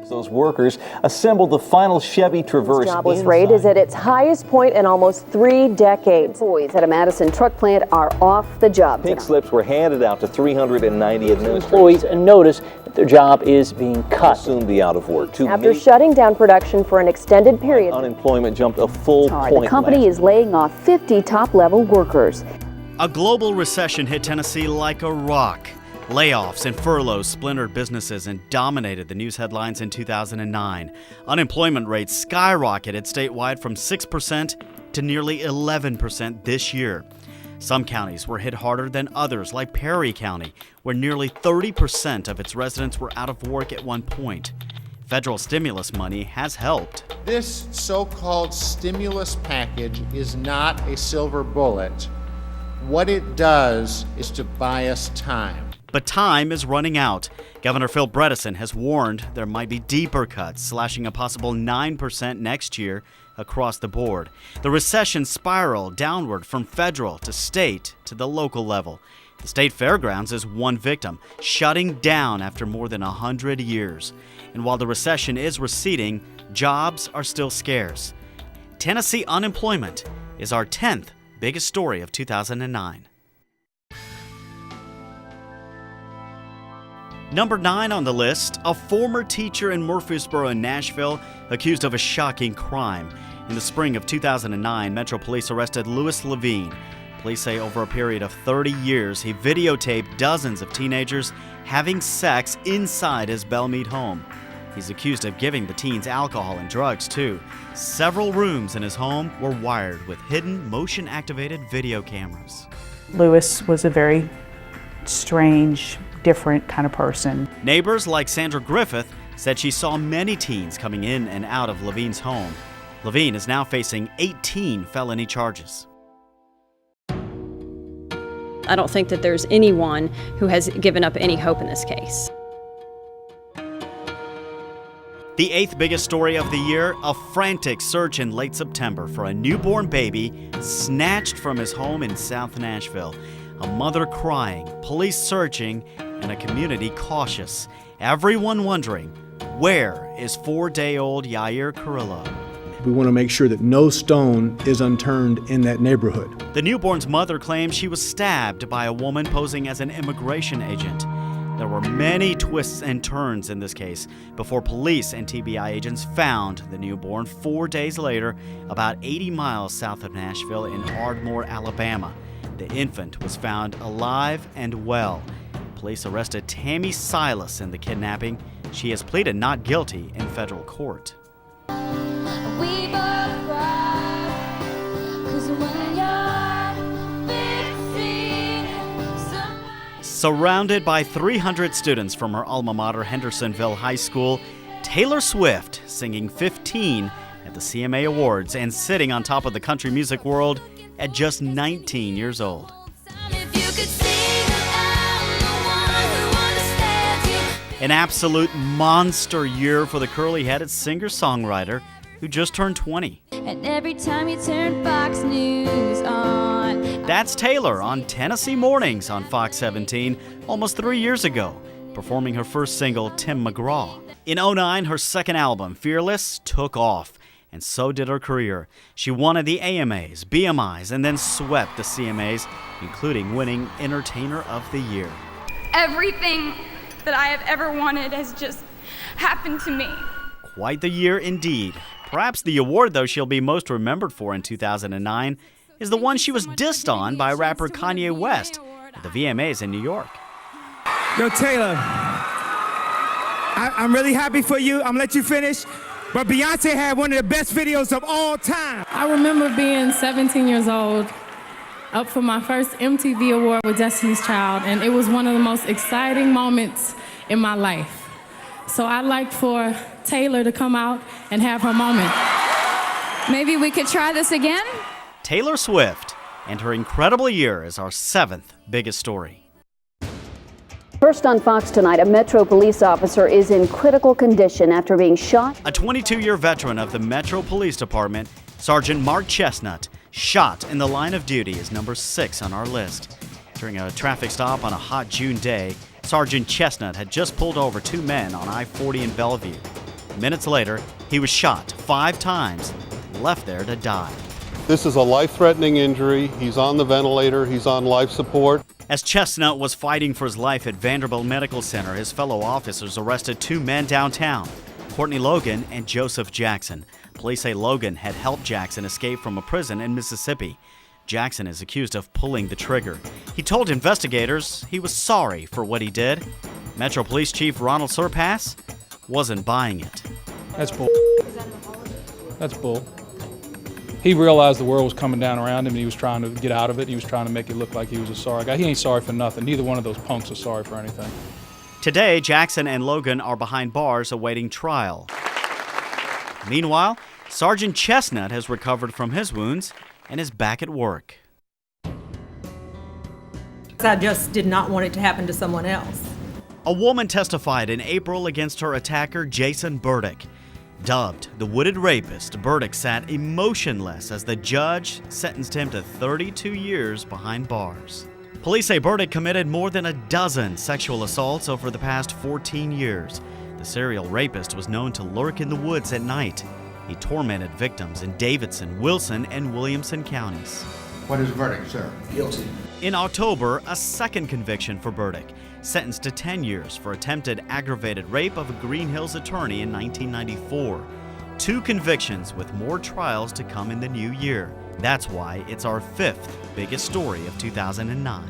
Those workers assembled the final Chevy Traverse. Jobless rate is at its highest point in almost 3 decades. Employees at a Madison truck plant are off the job. Pink slips were handed out to 390 administrators. Employees notice that their job is being cut. Soon be out of work. After shutting down production for an extended period, unemployment jumped a full point. The company is laying off 50 top-level workers. A global recession hit Tennessee like a rock. Layoffs and furloughs splintered businesses and dominated the news headlines in 2009. Unemployment rates skyrocketed statewide from 6% to nearly 11% this year. Some counties were hit harder than others, like Perry County, where nearly 30% of its residents were out of work at one point. Federal stimulus money has helped. This so-called stimulus package is not a silver bullet. What it does is to buy us time. But time is running out. Governor Phil Bredesen has warned there might be deeper cuts, slashing a possible 9% next year across the board. The recession spiraled downward from federal to state to the local level. The state fairgrounds is one victim, shutting down after more than 100 years. And while the recession is receding, jobs are still scarce. Tennessee unemployment is our 10th biggest story of 2009. Number 9 on the list, a former teacher in Murfreesboro in Nashville accused of a shocking crime. In the spring of 2009, Metro Police arrested Louis Levine. Police say over a period of 30 years, he videotaped dozens of teenagers having sex inside his Belmead home. He's accused of giving the teens alcohol and drugs, too. Several rooms in his home were wired with hidden motion-activated video cameras. Louis was a very strange, different kind of person. Neighbors like Sandra Griffith said she saw many teens coming in and out of Levine's home. Levine is now facing 18 felony charges. I don't think that there's anyone who has given up any hope in this case. The 8th biggest story of the year, a frantic search in late September for a newborn baby snatched from his home in South Nashville. A mother crying, police searching, and a community cautious. Everyone wondering, where is 4-day-old Yair Carrillo? We want to make sure that no stone is unturned in that neighborhood. The newborn's mother claims she was stabbed by a woman posing as an immigration agent. There were many twists and turns in this case before police and TBI agents found the newborn 4 days later, about 80 miles south of Nashville in Ardmore, Alabama. The infant was found alive and well. Police arrested Tammy Silas in the kidnapping. She has pleaded not guilty in federal court. Surrounded by 300 students from her alma mater, Hendersonville High School, Taylor Swift singing 15 at the CMA Awards and sitting on top of the country music world at just 19 years old. An absolute monster year for the curly-headed singer-songwriter who just turned 20. And every time you turn Fox News on. That's Taylor on Tennessee Mornings on Fox 17 almost 3 years ago, performing her first single, Tim McGraw. In 2009, her second album, Fearless, took off, and so did her career. She won at the AMAs, BMIs, and then swept the CMAs, including winning Entertainer of the Year. Everything that I have ever wanted has just happened to me. Quite the year indeed. Perhaps the award, though, she'll be most remembered for in 2009 is the one she was dissed on by rapper Kanye West at the VMAs in New York. Yo, Taylor, I'm really happy for you. I'm gonna let you finish. But Beyonce had one of the best videos of all time. I remember being 17 years old, up for my first MTV award with Destiny's Child, and it was one of the most exciting moments in my life. So I'd like for Taylor to come out and have her moment. Maybe we could try this again? Taylor Swift and her incredible year is our 7th biggest story. First on Fox tonight, a Metro police officer is in critical condition after being shot. A 22-year veteran of the Metro Police Department, Sergeant Mark Chestnut, shot in the line of duty is number 6 on our list. During a traffic stop on a hot June day, Sergeant Chestnut had just pulled over 2 men on I-40 in Bellevue. Minutes later, he was shot 5 times, left there to die. This is a life-threatening injury. He's on the ventilator. He's on life support. As Chestnut was fighting for his life at Vanderbilt Medical Center, his fellow officers arrested 2 men downtown, Courtney Logan and Joseph Jackson. Police say Logan had helped Jackson escape from a prison in Mississippi. Jackson is accused of pulling the trigger. He told investigators he was sorry for what he did. Metro Police Chief Ronald Surpass wasn't buying it. That's bull. That's bull. He realized the world was coming down around him and he was trying to get out of it. He was trying to make it look like he was a sorry guy. He ain't sorry for nothing. Neither one of those punks is sorry for anything. Today, Jackson and Logan are behind bars awaiting trial. Meanwhile, Sergeant Chestnut has recovered from his wounds and is back at work. I just did not want it to happen to someone else. A woman testified in April against her attacker, Jason Burdick. Dubbed the Wooded Rapist, Burdick sat emotionless as the judge sentenced him to 32 years behind bars. Police say Burdick committed more than a dozen sexual assaults over the past 14 years. The serial rapist was known to lurk in the woods at night. He tormented victims in Davidson, Wilson, and Williamson counties. What is the verdict, sir? Guilty. In October, a second conviction for Burdick, sentenced to 10 years for attempted aggravated rape of a Green Hills attorney in 1994. 2 convictions with more trials to come in the new year. That's why it's our 5th biggest story of 2009.